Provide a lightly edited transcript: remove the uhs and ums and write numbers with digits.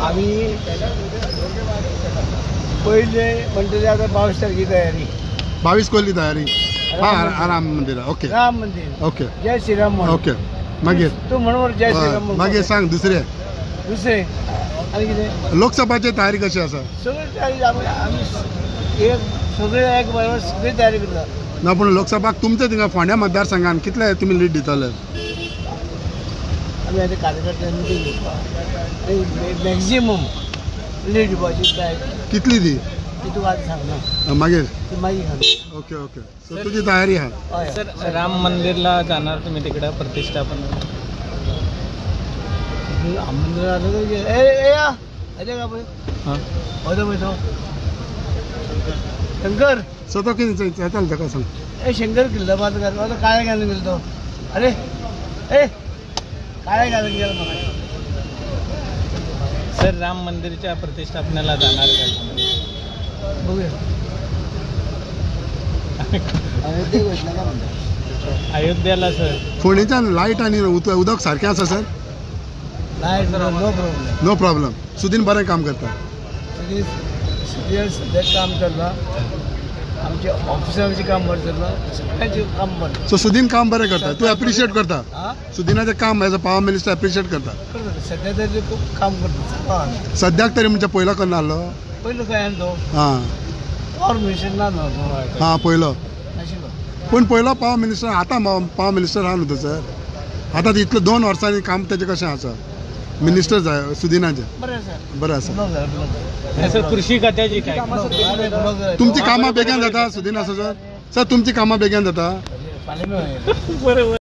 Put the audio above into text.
आम्ही पहिले म्हणते आता 22 तारखेची तयारी. 22 कोहली तयारी. राम मंदिर. ओके. राम मंदिर. ओके. जय श्रीराम म्हणून. ओके. मागीर तू म्हणून जय श्रीराम म्हणून. मागीर सांग दुसरे आणि कितें लोकसभाची तयारी कशी आसा? सगळी तयारी आमी एक सगळे एक बरोबर सगळी तयारी करता. ना पूण लोकसभाक तुमच्या थिंगा फोंड्या मतदारसंघान कितले तुमी लीड दितले? आमी आतां कार्यकर्त्यांनी मिटींग घेवपाक मॅक्झिमम लीड दिवपाची तयारी. कितली दी? ती तुका आतां सांगना. मागीर ती मागीर सांग. Okay okay. सो तुझी तयारी आहा? हय. सर राम मंदिरला जाणार तुम्ही तिकडे प्रतिष्ठापन? मंदिर आलं तर ए या अरे का पळय हां होतो पळय तो शंकर. सो तो कितें येतालो ताका सांग. ए शंकर किल्लो बात कर. आता काय घालून गेलो तो. अरे ए काय घालून गेलो मला. सर राम मंदिरच्या प्रतिष्ठापनेला जाणार का? बघूया. अयोध्ये घोषणा का म्हणतात? अयोध्येला सर फोंडेच्यान लायट आनी उदक सारकें आसा sir? Right no problem. No problem. Sudin बरें काम करता. सध्या काम चालला. आमच्या ऑफिसांचे काम बरें चालला. सगळ्यांचे काम बरें. सो सुदीन काम बरें करता. तूं एप्रिशिएट करता हां सुदिनाचें काम as a power minister appreciate करता. सध्या तरी खूप काम करता. सद्याक तरी म्हणजे पयलो करना आहलो? पहिलं काय आनी तो हां पावर मिनिस्टर ना न्हू हां पयलो. नाशिल्लो. पूण पयलो पावर मिनिस्टर आतां पावर मिनिस्टर आहा न्हू तो सर. आतां इतलो 2 वर्सांनी काम तेजें कशें आसा? मिनिस्टर जाय सुदिनाचें. बरें आसा. बरें आसा. सर कृषी खात्याची काय? तुमची कामां बेगीन जाता सुदिना सर? सर तुमची कामां बेगीन जाता? फाल्यां मेळया. बरोबर.